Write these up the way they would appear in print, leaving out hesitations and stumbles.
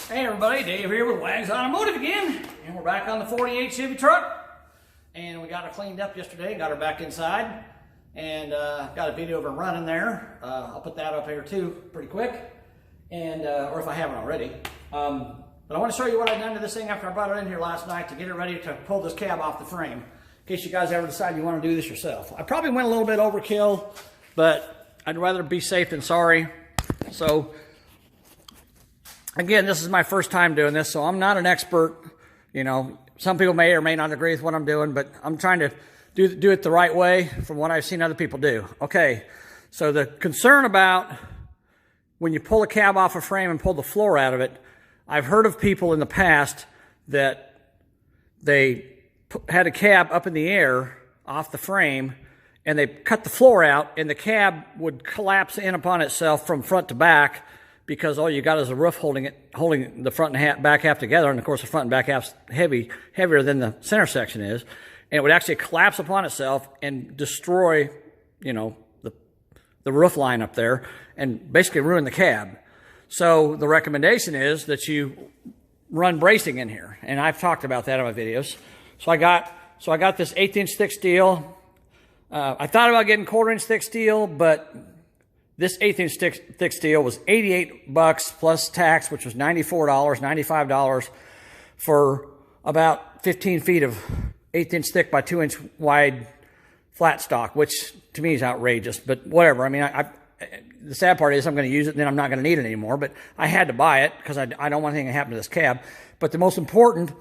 Hey everybody, Dave here with Wags Automotive again, and we're back on the 48 Chevy truck, and we got her cleaned up yesterday, got her back inside, and got a video of her running there. I'll put that up here too pretty quick, and or if I haven't already. But I want to show you what I've done to this thing after I brought it in here last night to get it ready to pull this cab off the frame, in case you guys ever decide you want to do this yourself. I probably went a little bit overkill, but I'd rather be safe than sorry. So again, this is my first time doing this, so I'm not an expert. You know, some people may or may not agree with what I'm doing, but I'm trying to do it the right way from what I've seen other people do. Okay, so the concern about when you pull a cab off a frame and pull the floor out of it, I've heard of people in the past that they had a cab up in the air off the frame and they cut the floor out and the cab would collapse in upon itself from front to back, because all you got is a roof holding the front and back half together, and of course the front and back half's heavier than the center section is, and it would actually collapse upon itself and destroy, you know, the roof line up there and basically ruin the cab. So the recommendation is that you run bracing in here, and I've talked about that in my videos. So I got this 1/8" thick steel. I thought about getting 1/4" thick steel, but this 1/8" thick steel was $88 plus tax, which was $94, $95 for about 15 feet of 1/8" thick by 2" wide flat stock, which to me is outrageous, but whatever. I mean, the sad part is I'm going to use it and then I'm not going to need it anymore, but I had to buy it because I don't want anything to happen to this cab. But the most important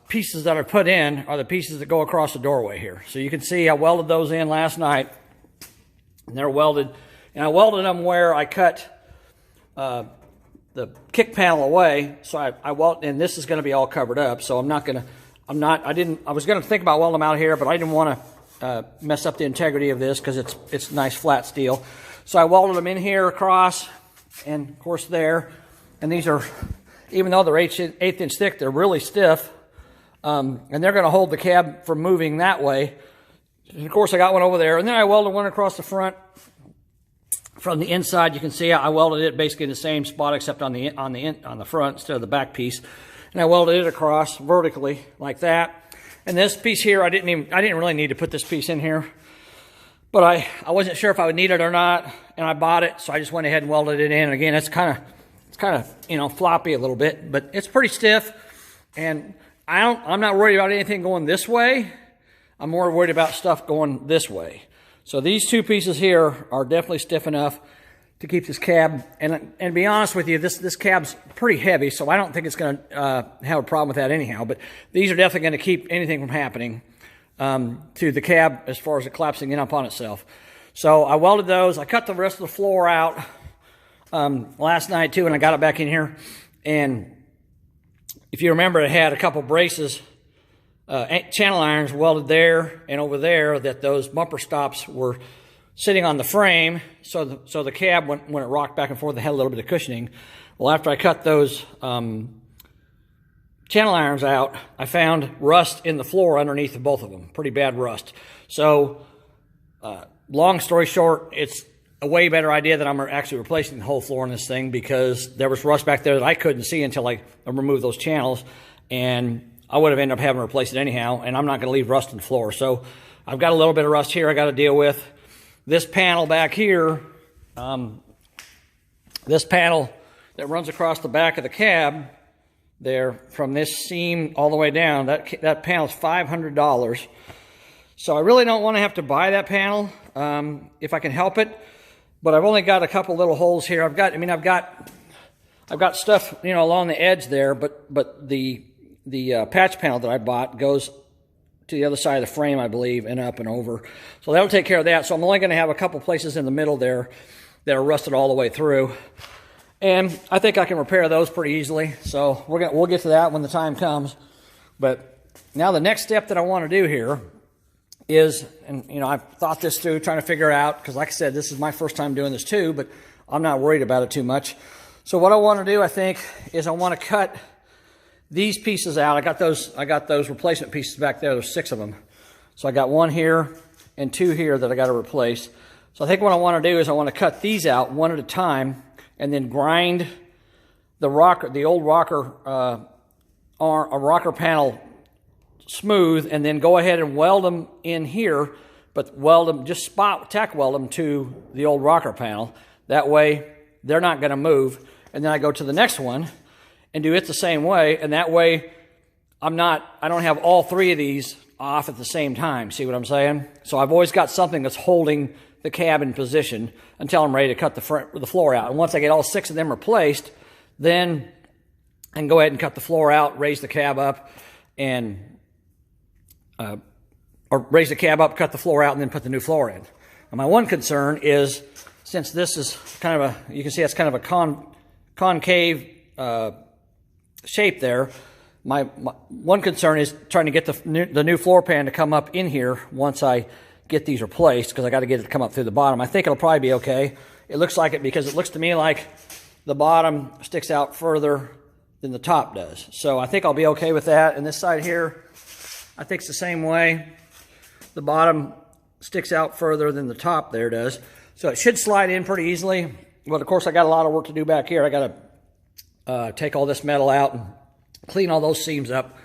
pieces that are put in are the pieces that go across the doorway here. So you can see I welded those in last night. And they're welded, and I welded them where I cut the kick panel away. So I welded, and this is going to be all covered up. So I was going to think about welding them out here, but I didn't want to mess up the integrity of this because it's nice flat steel. So I welded them in here across, and of course there. And these are, even though they're 1/8" thick, they're really stiff, and they're going to hold the cab from moving that way. And of course, I got one over there, and then I welded one across the front. From the inside, you can see I welded it basically in the same spot, except on the front instead of the back piece. And I welded it across vertically like that. And this piece here, I didn't really need to put this piece in here, but I wasn't sure if I would need it or not, and I bought it, so I just went ahead and welded it in. And again, it's kind of you know, floppy a little bit, but it's pretty stiff. And I'm not worried about anything going this way. I'm more worried about stuff going this way. So these two pieces here are definitely stiff enough to keep this cab. And to be honest with you, this cab's pretty heavy, so I don't think it's going to have a problem with that anyhow. But these are definitely going to keep anything from happening to the cab as far as it collapsing in upon itself. So I welded those. I cut the rest of the floor out last night too, and I got it back in here. And if you remember, it had a couple braces, channel irons welded there and over there, that those bumper stops were sitting on the frame, so the cab, when it rocked back and forth, it had a little bit of cushioning. Well, after I cut those channel irons out, I found rust in the floor underneath of both of them, pretty bad rust. So long story short, it's a way better idea that I'm actually replacing the whole floor in this thing, because there was rust back there that I couldn't see until I removed those channels, and I would have ended up having to replace it anyhow, and I'm not going to leave rust in the floor. So I've got a little bit of rust here I got to deal with. This panel back here, this panel that runs across the back of the cab there, from this seam all the way down, that panel's $500. So I really don't want to have to buy that panel if I can help it. But I've only got a couple little holes here. I've got stuff, you know, along the edge there, but the patch panel that I bought goes to the other side of the frame, I believe, and up and over. So that'll take care of that. So I'm only going to have a couple places in the middle there that are rusted all the way through. And I think I can repair those pretty easily. So we'll get to that when the time comes. But now the next step that I want to do here is, and you know, I've thought this through, trying to figure it out, because like I said, this is my first time doing this too, but I'm not worried about it too much. So what I want to do, I think, is I want to cut these pieces out. I got those replacement pieces back there. There's 6 of them. So I got 1 here and 2 here that I got to replace. So I think what I want to do is I want to cut these out one at a time and then grind the old rocker a rocker panel smooth, and then go ahead and weld them in here, but weld them, just tack weld them to the old rocker panel. That way they're not going to move. And then I go to the next one and do it the same way, and that way I don't have all three of these off at the same time. See what I'm saying? So I've always got something that's holding the cab in position until I'm ready to cut the floor out. And once I get all 6 of them replaced, then I can go ahead and cut the floor out, raise the cab up, and or raise the cab up, cut the floor out, and then put the new floor in. And my one concern is, since this is kind of you can see that's kind of a concave shape there, my one concern is trying to get the new floor pan to come up in here once I get these replaced, because I got to get it to come up through the bottom. I think it'll probably be okay. It looks like it, because it looks to me like the bottom sticks out further than the top does. So I think I'll be okay with that. And this side here, I think it's the same way. The bottom sticks out further than the top there does. So it should slide in pretty easily. But of course, I got a lot of work to do back here. I got to take all this metal out and clean all those seams up.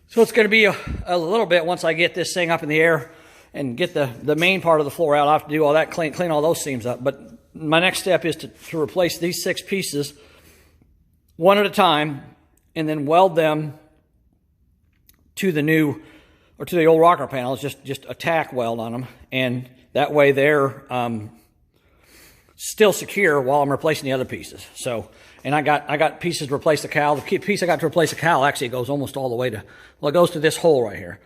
So it's going to be a little bit once I get this thing up in the air and get the main part of the floor out. I'll have to do all that, clean all those seams up. But my next step is to replace these 6 pieces one at a time, and then weld them to the new, or to the old rocker panels, just a tack weld on them, and that way they're still secure while I'm replacing the other pieces. So, and I got pieces to replace the cowl. The piece I got to replace the cowl actually goes almost all the way to, well, it goes to this hole right here.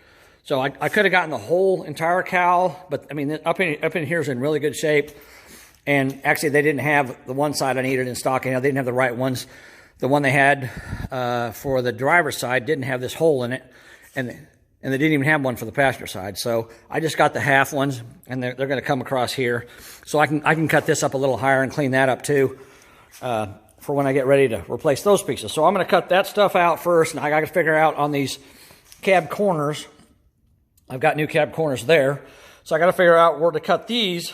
So I could have gotten the whole entire cowl, but I mean, up in here is in really good shape. And actually, they didn't have the one side I needed in stock. They didn't have the right ones. The one they had for the driver's side didn't have this hole in it, and they didn't even have one for the passenger side. So I just got the half ones, and they're going to come across here. So I can cut this up a little higher and clean that up too for when I get ready to replace those pieces. So I'm going to cut that stuff out first, and I got to figure out on these cab corners. I've got new cab corners there, so I got to figure out where to cut these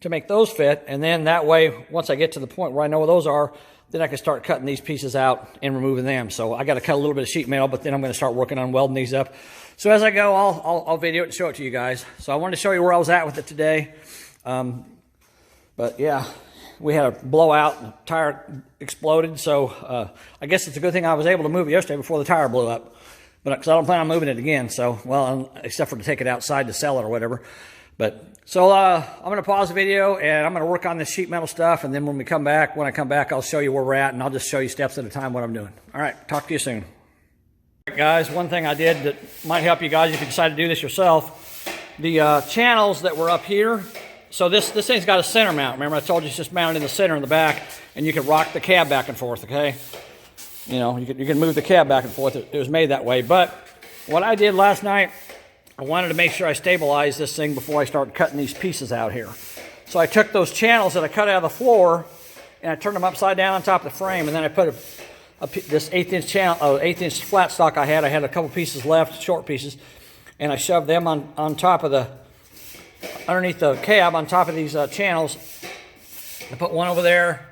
to make those fit, and then that way, once I get to the point where I know where those are, then I can start cutting these pieces out and removing them. So I got to cut a little bit of sheet metal, but then I'm going to start working on welding these up. So as I go, I'll video it and show it to you guys. So I wanted to show you where I was at with it today. But yeah, we had a blowout, and the tire exploded. So I guess it's a good thing I was able to move it yesterday before the tire blew up. But because I don't plan on moving it again. So, well, except for to take it outside to sell it or whatever. But so I'm going to pause the video, and I'm going to work on this sheet metal stuff, and then when I come back, I'll show you where we're at, and I'll just show you steps at a time what I'm doing. All right, talk to you soon. All right, guys, one thing I did that might help you guys if you decide to do this yourself, the channels that were up here, so this thing's got a center mount. Remember I told you it's just mounted in the center in the back, and you can rock the cab back and forth, okay? You know, you can move the cab back and forth. It was made that way. But what I did last night, I wanted to make sure I stabilized this thing before I start cutting these pieces out here. So I took those channels that I cut out of the floor, and I turned them upside down on top of the frame, and then I put this 1/8" channel, 1/8" flat stock I had. I had a couple pieces left, short pieces, and I shoved them on top of underneath the cab, on top of these channels. I put one over there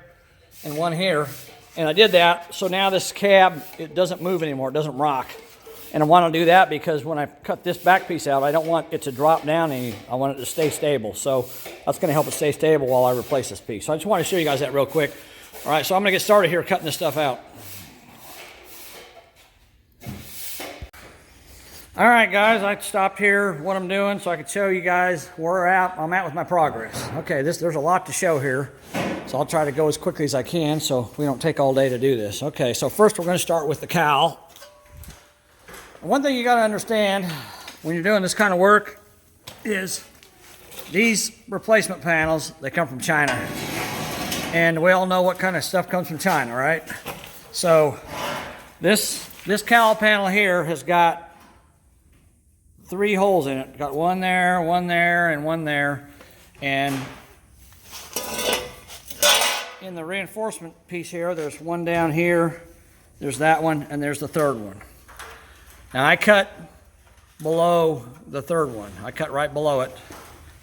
and one here, and I did that. So now this cab, it doesn't move anymore. It doesn't rock. And I want to do that because when I cut this back piece out, I don't want it to drop down any. I want it to stay stable. So that's going to help it stay stable while I replace this piece. So I just want to show you guys that real quick. All right, so I'm going to get started here cutting this stuff out. All right, guys, I stopped here what I'm doing so I could show you guys where I'm at with my progress. Okay, there's a lot to show here. So I'll try to go as quickly as I can so we don't take all day to do this. Okay, so first we're going to start with the cowl. One thing you got to understand when you're doing this kind of work is these replacement panels, they come from China. And we all know what kind of stuff comes from China, right? So this cowl panel here has got 3 holes in it. Got one there, and one there. And in the reinforcement piece here, there's one down here, there's that one, and there's the third one. Now I cut below the third one. I cut right below it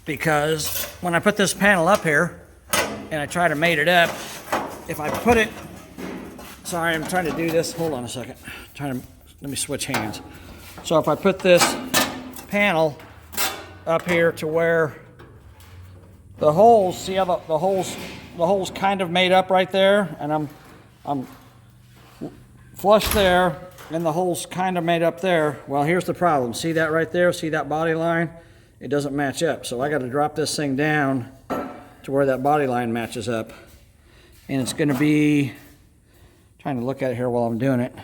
because when I put this panel up here and I try to mate it up, if I put it Sorry, I'm trying to do this. Hold on a second. Let me switch hands. So if I put this panel up here to where the holes, see how the holes kind of made up right there, and I'm flush there, and the holes kind of made up there. Well, here's the problem. See that right there? See that body line? It doesn't match up. So I got to drop this thing down to where that body line matches up. And it's going to be, trying to look at it here while I'm doing it,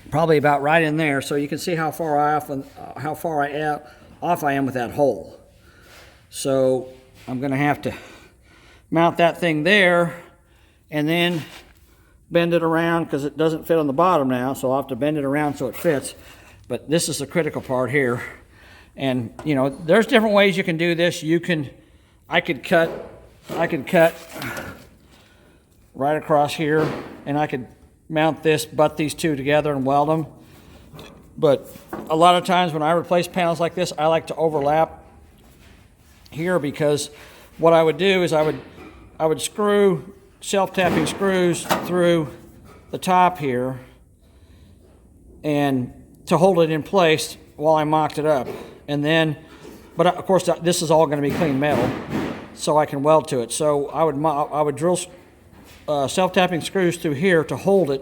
probably about right in there. So you can see how far off I am with that hole. So I'm going to have to mount that thing there and then bend it around because it doesn't fit on the bottom now. So I'll have to bend it around so it fits. But this is the critical part here. And you know, there's different ways you can do this. I could cut right across here, and I could mount this, butt these two together and weld them. But a lot of times when I replace panels like this, I like to overlap here, because what I would do is I would screw self-tapping screws through the top here and to hold it in place while I mocked it up. And then, but of course this is all going to be clean metal, so I can weld to it. So I would drill self-tapping screws through here to hold it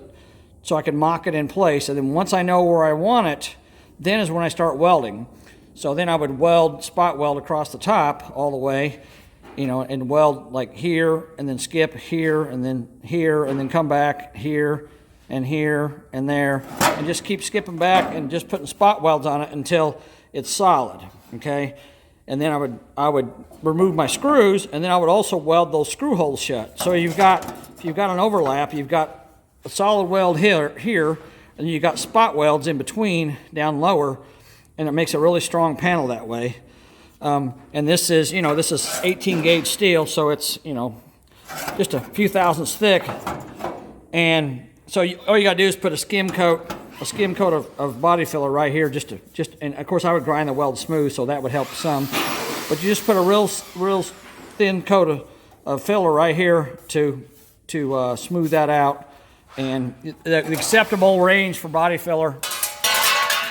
so I can mock it in place. And then once I know where I want it, then is when I start welding. So then I would spot weld across the top all the way, you know, and weld like here, and then skip here, and then come back here and there, and just keep skipping back and just putting spot welds on it until it's solid, okay? And then I would remove my screws, and then I would also weld those screw holes shut. So if you've got an overlap, you've got a solid weld here, and you've got spot welds in between down lower, and it makes a really strong panel that way. And this is 18 gauge steel, so it's, you know, just a few thousandths thick. And so all you gotta do is put a skim coat of body filler right here, and of course I would grind the weld smooth, so that would help some. But you just put a real thin coat of filler right here to smooth that out. And the acceptable range for body filler,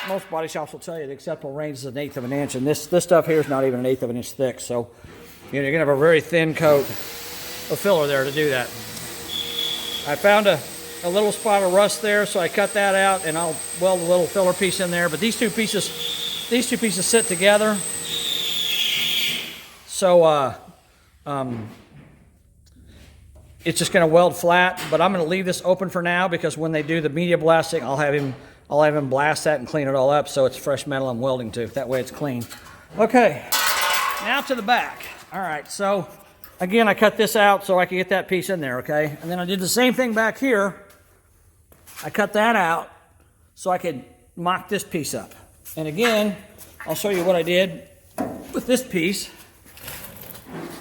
most body shops will tell you the acceptable range is 1/8 of an inch, and this stuff here is not even 1/8 of an inch thick. So you know, you're gonna have a very thin coat of filler there to do that. I found a little spot of rust there, so I cut that out, and I'll weld a little filler piece in there. But these two pieces sit together. So it's just going to weld flat. But I'm going to leave this open for now, because when they do the media blasting, I'll have him blast that and clean it all up, so it's fresh metal I'm welding to. That way it's clean. Okay, now to the back. All right, so again, I cut this out so I could get that piece in there, okay? And then I did the same thing back here. I cut that out so I could mock this piece up. And again, I'll show you what I did with this piece.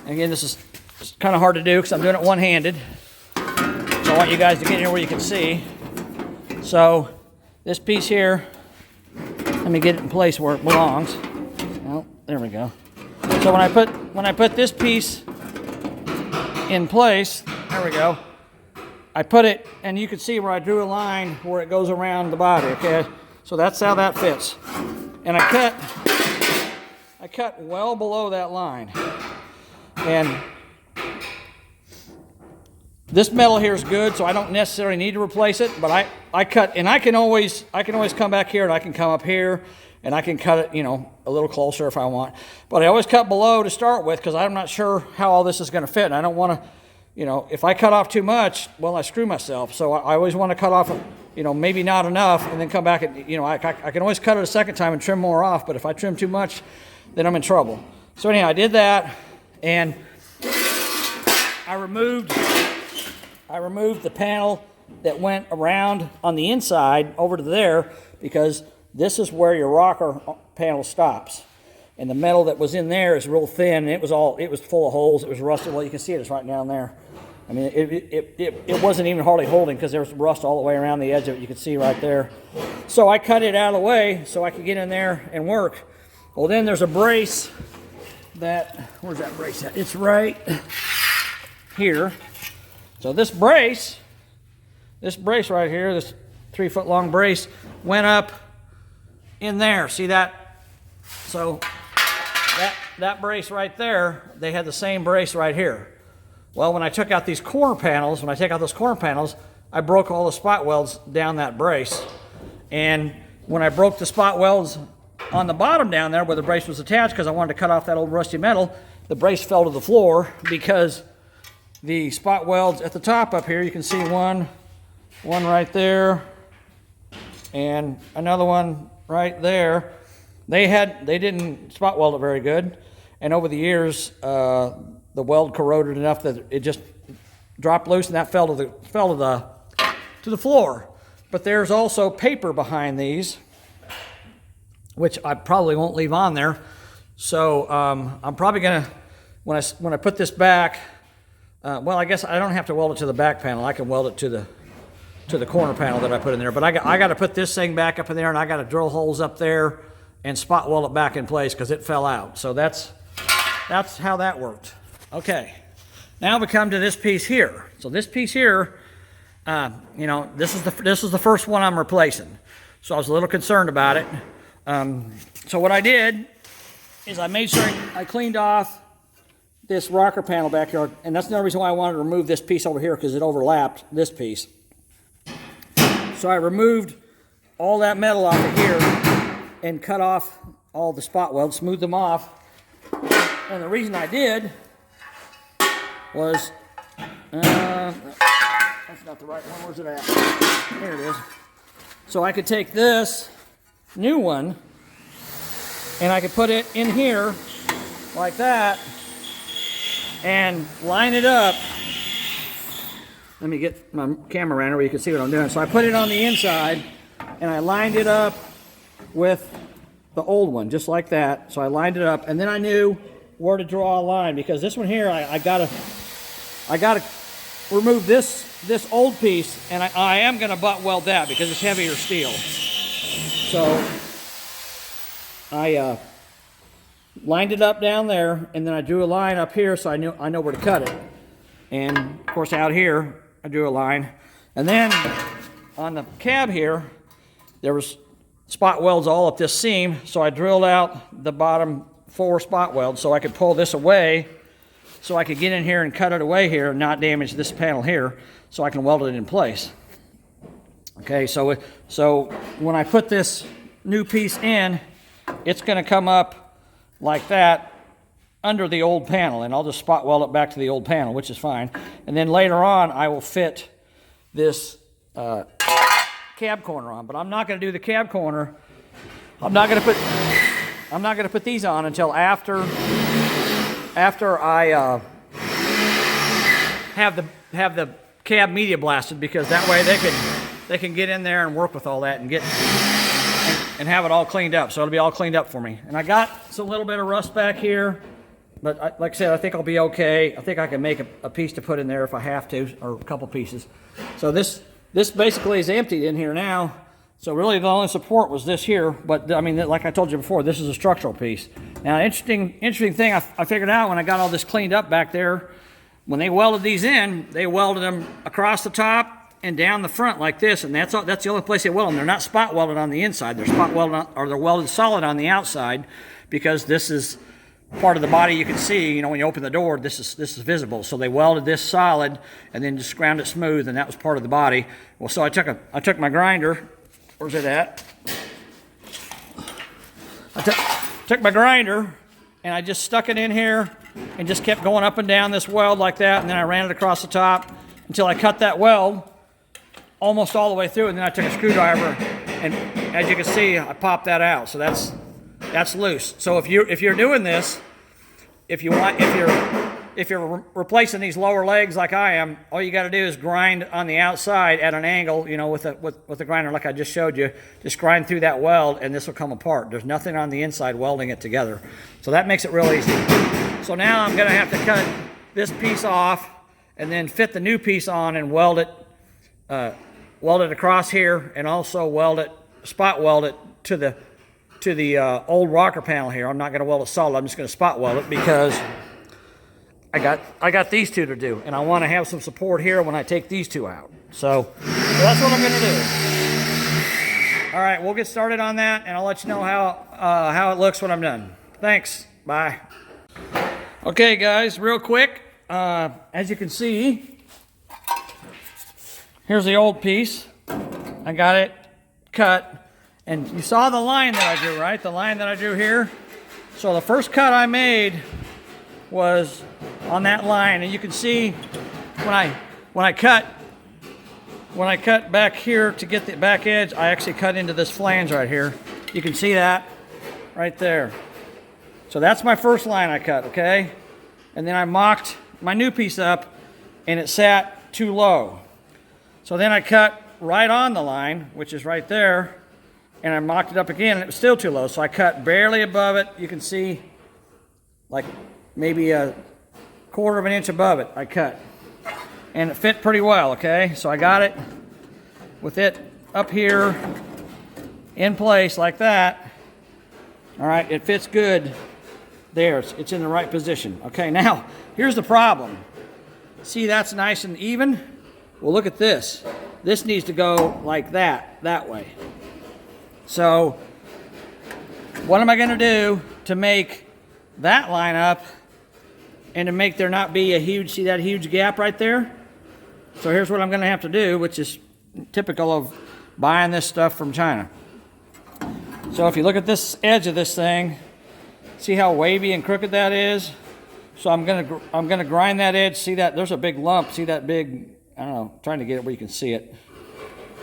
And again, this is kind of hard to do because I'm doing it one-handed. So I want you guys to get here where you can see. So this piece here, let me get it in place where it belongs. Oh, there we go. So when I put this piece in place, there we go, I put it, and you can see where I drew a line where it goes around the body, okay? So that's how that fits. And I cut well below that line. And this metal here is good, so I don't necessarily need to replace it, but I cut, and I can always come back here, and I can come up here, and I can cut it, you know, a little closer if I want. But I always cut below to start with, because I'm not sure how all this is going to fit, and I don't want to, you know, if I cut off too much, well, I screw myself. So I always want to cut off, you know, maybe not enough, and then come back and, you know, I can always cut it a second time and trim more off, but if I trim too much, then I'm in trouble. So anyhow, I did that, and I removed the panel that went around on the inside over to there, because this is where your rocker panel stops. And the metal that was in there is real thin, and it was full of holes. It was rusted. Well, you can see it's right down there. I mean, it wasn't even hardly holding, because there was rust all the way around the edge of it. You can see right there. So I cut it out of the way so I could get in there and work. Well, then there's a brace where's that brace at? It's right here. So this brace right here, this 3-foot long brace, went up in there. See that? So that brace right there, they had the same brace right here. Well, when I took out these corner panels, I broke all the spot welds down that brace. And when I broke the spot welds on the bottom down there where the brace was attached, because I wanted to cut off that old rusty metal, the brace fell to the floor because the spot welds at the top up here, you can see one right there, and another one right there. They didn't spot weld it very good, and over the years, the weld corroded enough that it just dropped loose, and that fell to the floor. But there's also paper behind these, which I probably won't leave on there. So I'm probably gonna, when I put this back, well, I guess I don't have to weld it to the back panel. I can weld it to the corner panel that I put in there. But I got to put this thing back up in there, and I got to drill holes up there and spot weld it back in place because it fell out. So that's how that worked. Okay, now we come to this piece here. So this piece here, this is the first one I'm replacing. So I was a little concerned about it. So what I did is I made sure I cleaned off this rocker panel back here, and that's another reason why I wanted to remove this piece over here, because it overlapped this piece. So I removed all that metal off of here and cut off all the spot welds, smoothed them off. And the reason I did was, that's not the right one, where's it at? There it is. So I could take this new one and I could put it in here like that and line it up. Let me get my camera around here where you can see what I'm doing. So I put it on the inside and I lined it up with the old one, just like that. So I lined it up, and then I knew where to draw a line, because this one here, I gotta remove this old piece, and I am gonna butt weld that because it's heavier steel. So I lined it up down there, and then I drew a line up here so I know where to cut it. And of course out here I drew a line, and then on the cab here there was spot welds all up this seam, so I drilled out the bottom 4 spot welds so I could pull this away, so I could get in here and cut it away here and not damage this panel here, so I can weld it in place. Okay, so when I put this new piece in, it's going to come up like that under the old panel, and I'll just spot weld it back to the old panel, which is fine. And then later on I will fit this cab corner on, but I'm not going to do the cab corner. I'm not going to put these on until after I have the cab media blasted, because that way they can get in there and work with all that and have it all cleaned up. So it'll be all cleaned up for me. And I got some little bit of rust back here, but like I said, I think I'll be okay. I think I can make a piece to put in there if I have to, or a couple pieces. So this basically is emptied in here now. So really the only support was this here, but I mean, like I told you before, this is a structural piece. Now, interesting thing I figured out when I got all this cleaned up back there, when they welded these in, they welded them across the top and down the front like this, and that's the only place they weld them. They're not spot welded on the inside. They're spot welded or they're welded solid on the outside, because this is part of the body you can see. When you open the door, this is visible. So they welded this solid and then just ground it smooth, and that was part of the body. Well, so I took my grinder. Where's it at? I took my grinder and I just stuck it in here and just kept going up and down this weld like that, and then I ran it across the top until I cut that weld almost all the way through, and then I took a screwdriver, and as you can see, I popped that out. So that's loose. So if you're doing this, if you're replacing these lower legs like I am, all you got to do is grind on the outside at an angle, with the grinder like I just showed you. Just grind through that weld, and this will come apart. There's nothing on the inside welding it together. So that makes it real easy. So now I'm going to have to cut this piece off and then fit the new piece on and weld it across here, and also spot weld it to the old rocker panel here. I'm not going to weld it solid. I'm just going to spot weld it, because I got these two to do, and I want to have some support here when I take these two out. So that's what I'm going to do. All right, we'll get started on that, and I'll let you know how it looks when I'm done. Thanks. Bye. Okay, guys, real quick. As you can see, here's the old piece. I got it cut, and you saw the line that I drew, right? The line that I drew here. So the first cut I made was on that line, and you can see when I cut back here to get the back edge, I actually cut into this flange right here. You can see that right there. So that's my first line I cut, okay? And then I mocked my new piece up, and it sat too low. So then I cut right on the line, which is right there, and I mocked it up again, and it was still too low. So I cut barely above it. You can see like maybe a quarter of an inch above it I cut. And it fit pretty well, okay? So I got it with it up here in place like that. All right, it fits good there. It's in the right position. Okay, now here's the problem. See, that's nice and even. Well, look at this. This needs to go like that way. So what am I going to do to make that line up and to make there not be a huge, see that huge gap right there? So here's what I'm going to have to do, which is typical of buying this stuff from China. So if you look at this edge of this thing, see how wavy and crooked that is? So I'm gonna grind that edge. See that there's a big lump. See that big, I don't know, I'm trying to get it where you can see it.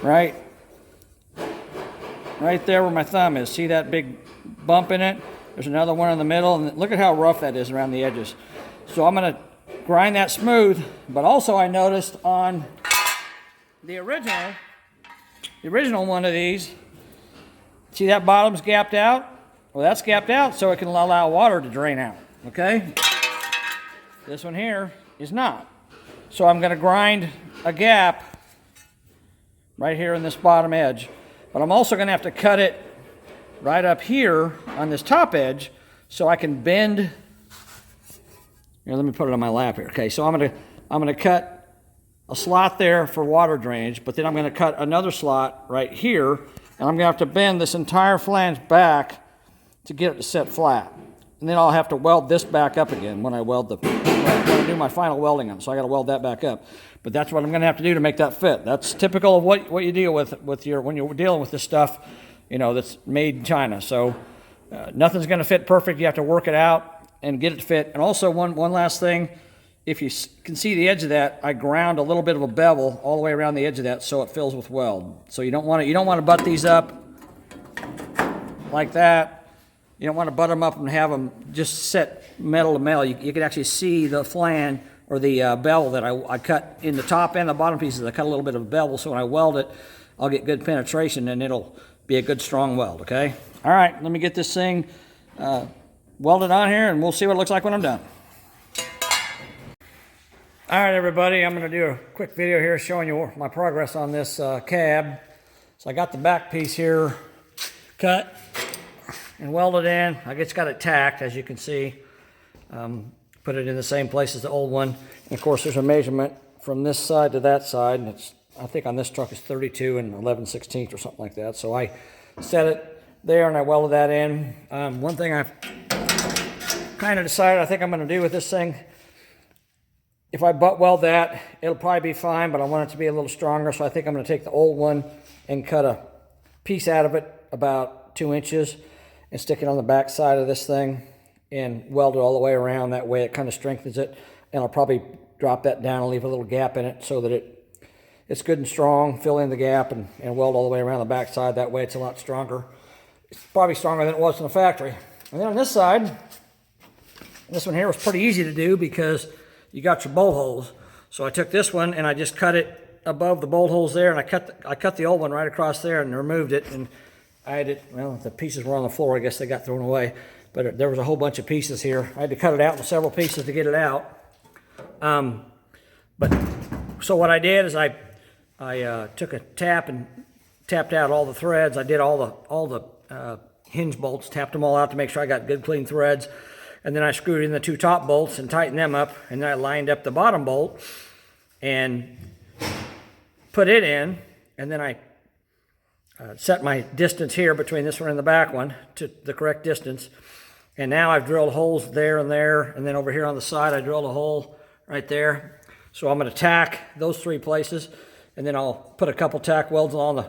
Right there where my thumb is. See that big bump in it? There's another one in the middle, and look at how rough that is around the edges. So I'm gonna grind that smooth, but also I noticed on the original one of these, see that bottom's gapped out? Well, that's gapped out so it can allow water to drain out, okay? This one here is not. So I'm gonna grind a gap right here in this bottom edge, but I'm also gonna have to cut it right up here on this top edge so I can bend. Here, let me put it on my lap here. Okay, so I'm gonna cut a slot there for water drainage, but then I'm gonna cut another slot right here, and I'm gonna have to bend this entire flange back to get it to set flat. And then I'll have to weld this back up again when I do my final welding on it. So I gotta weld that back up. But that's what I'm gonna have to do to make that fit. That's typical of what you deal with when you're dealing with this stuff, you know, that's made in China. So nothing's gonna fit perfect. You have to work it out and get it to fit. And also one last thing, if you can see the edge of that, I ground a little bit of a bevel all the way around the edge of that so it fills with weld. So you don't want to butt these up like that. You don't want to butt them up and have them just set metal to metal. You can actually see the flange or the bevel that I cut in the top and the bottom pieces. I cut a little bit of a bevel so when I weld it, I'll get good penetration and it'll be a good strong weld, okay? All right, let me get this thing welded on here and we'll see what it looks like when I'm done. All right, everybody, I'm going to do a quick video here showing you my progress on this cab. So I got the back piece here cut and welded in. I just got it tacked, as you can see. Put it in the same place as the old one. And of course, there's a measurement from this side to that side, and it's, I think on this truck is 32 and 11/16 or something like that. So I set it there and I welded that in. One thing I've kind of decided I think I'm going to do with this thing, if I butt weld that, it'll probably be fine, but I want it to be a little stronger, so I think I'm going to take the old one and cut a piece out of it about 2 inches and stick it on the back side of this thing and weld it all the way around. That way it kind of strengthens it, and I'll probably drop that down and leave a little gap in it so that it's good and strong, fill in the gap and weld all the way around the back side. That way it's a lot stronger. It's probably stronger than it was in the factory. And then on this side, this one here was pretty easy to do because you got your bolt holes. So I took this one and I just cut it above the bolt holes there, and I cut the old one right across there and removed it, and I had it, well, the pieces were on the floor. I guess they got thrown away, but there was a whole bunch of pieces here. I had to cut it out in several pieces to get it out. But so what I did is I took a tap and tapped out all the threads. I did all the hinge bolts, tapped them all out to make sure I got good clean threads. And then I screwed in the 2 top bolts and tightened them up, and then I lined up the bottom bolt and put it in, and then I set my distance here between this one and the back one to the correct distance. And now I've drilled holes there, and then over here on the side I drilled a hole right there. So I'm going to tack those 3 places, and then I'll put a couple tack welds along the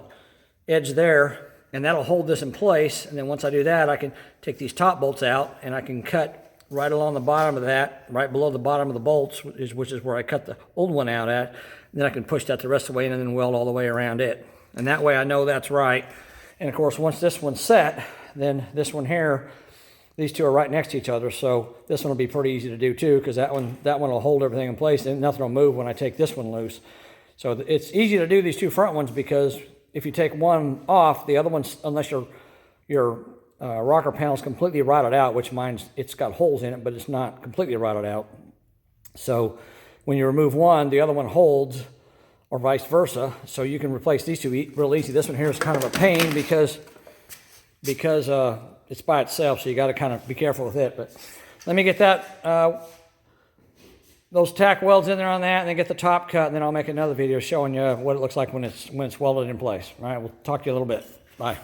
edge there, and that'll hold this in place. And then once I do that, I can take these top bolts out, and I can cut right along the bottom of that, right below the bottom of the bolts, which is where I cut the old one out at. And then I can push that the rest of the way in and then weld all the way around it. And that way I know that's right. And of course, once this one's set, then this one here, these 2 are right next to each other. So this one will be pretty easy to do too, because that one will hold everything in place and nothing will move when I take this one loose. So it's easy to do these 2 front ones, because if you take one off, the other one's, unless your rocker panel is completely rotted out, which mine's, it's got holes in it, but it's not completely rotted out. So when you remove one, the other one holds, or vice versa. So you can replace these 2 real easy. This one here is kind of a pain because it's by itself, so you got to kind of be careful with it. But let me get that those tack welds in there on that, and then get the top cut, and then I'll make another video showing you what it looks like when it's welded in place. All right, we'll talk to you a little bit. Bye.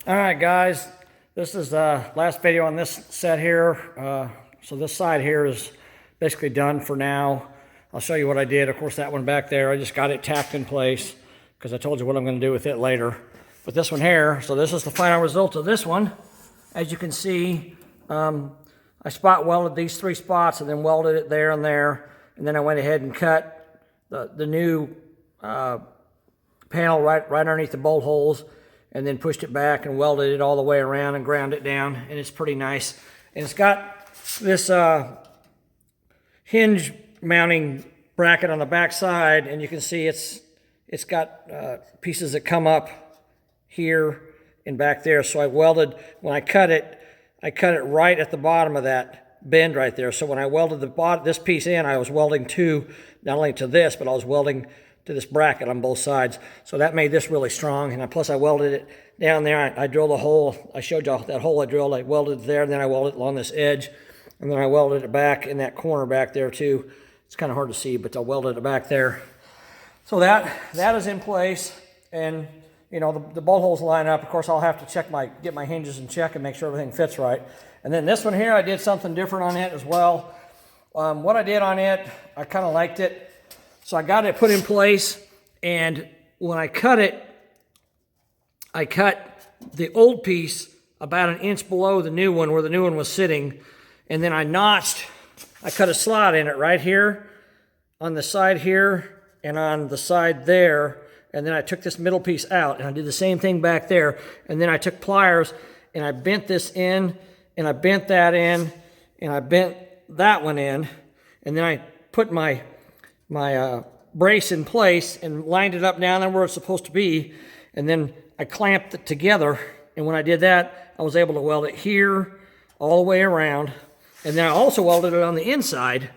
All right, guys, this is the last video on this set here. So this side here is basically done for now. I'll show you what I did. Of course, that one back there, I just got it tacked in place because I told you what I'm going to do with it later. But this one here, so this is the final result of this one. As you can see, I spot welded these 3 spots and then welded it there and there. And then I went ahead and cut the new panel right underneath the bolt holes, and then pushed it back and welded it all the way around and ground it down. And it's pretty nice. And it's got this hinge mounting bracket on the back side, and you can see it's got pieces that come up here and back there. So I welded, when I cut it right at the bottom of that bend right there. So when I welded this piece in, I was welding not only to this, but I was welding to this bracket on both sides. So that made this really strong. And plus I welded it down there. I drilled a hole. I showed y'all that hole I drilled. I welded it there, and then I welded it along this edge. And then I welded it back in that corner back there too. It's kind of hard to see, but I welded it back there. So that is in place, and you know the bolt holes line up. Of course, I'll have to get my hinges in check and make sure everything fits right. And then this one here, I did something different on it as well. What I did on it, I kind of liked it. So I got it put in place, and when I cut it, I cut the old piece about 1 inch below the new one, where the new one was sitting, and then I cut a slot in it right here, on the side here, and on the side there, and then I took this middle piece out, and I did the same thing back there, and then I took pliers, and I bent this in, and I bent that in, and I bent that one in, and then I put my brace in place and lined it up down there where it's supposed to be, and then I clamped it together, and when I did that, I was able to weld it here all the way around. And then I also welded it on the inside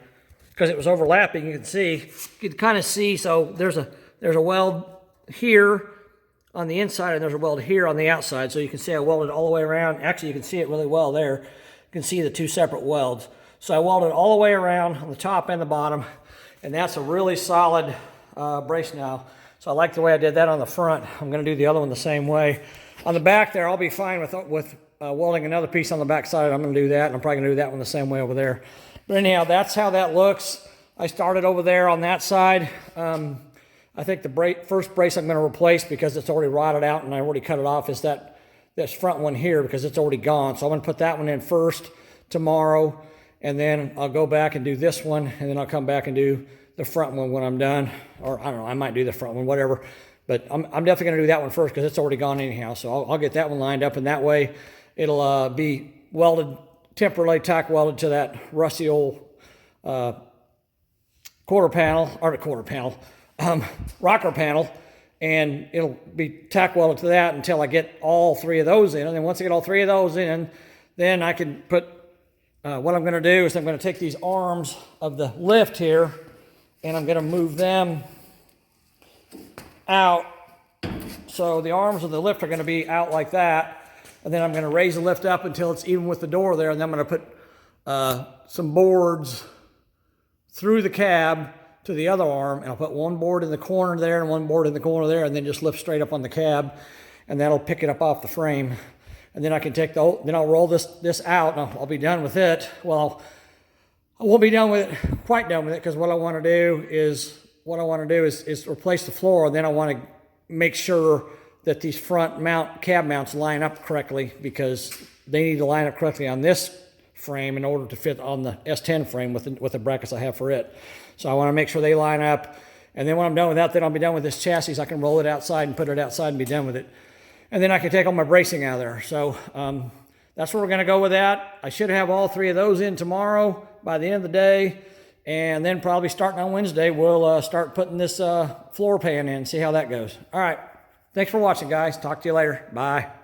because it was overlapping. You can kind of see. So there's a weld here on the inside, and there's a weld here on the outside. So you can see I welded all the way around. Actually, you can see it really well there. You can see the 2 separate welds. So I welded all the way around on the top and the bottom, and that's a really solid brace now. So I like the way I did that on the front. I'm going to do the other one the same way. On the back there, I'll be fine with welding another piece on the back side. I'm going to do that, and I'm probably going to do that one the same way over there. But anyhow, that's how that looks. I started over there on that side. I think the first brace I'm going to replace, because it's already rotted out and I already cut it off, is this front one here, because it's already gone. So I'm going to put that one in first tomorrow, and then I'll go back and do this one, and then I'll come back and do the front one when I'm done. Or I don't know, I might do the front one, whatever. But I'm definitely going to do that one first because it's already gone anyhow. So I'll get that one lined up, and that way it'll be welded, temporarily tack welded to that rusty old rocker panel, and it'll be tack welded to that until I get all 3 of those in. And then once I get all 3 of those in, then I can put, what I'm going to do is I'm going to take these arms of the lift here, and I'm going to move them out. So the arms of the lift are going to be out like that. and then I'm going to raise the lift up until it's even with the door there, and then I'm going to put some boards through the cab to the other arm, and I'll put one board in the corner there and one board in the corner there, and then just lift straight up on the cab, and that'll pick it up off the frame. And then I can take then I'll roll this out, and I'll be done with it. Well, I won't be quite done with it, because what I want to do is replace the floor, and then I want to make sure that these front cab mounts line up correctly, because they need to line up correctly on this frame in order to fit on the S10 frame with the brackets I have for it. So I want to make sure they line up, and then when I'm done with that, then I'll be done with this chassis. I can roll it outside and put it outside and be done with it. And then I can take all my bracing out of there. So that's where we're going to go with that. I should have all 3 of those in tomorrow by the end of the day, and then probably starting on Wednesday, we'll start putting this floor pan in, see how that goes. All right. Thanks for watching, guys. Talk to you later. Bye.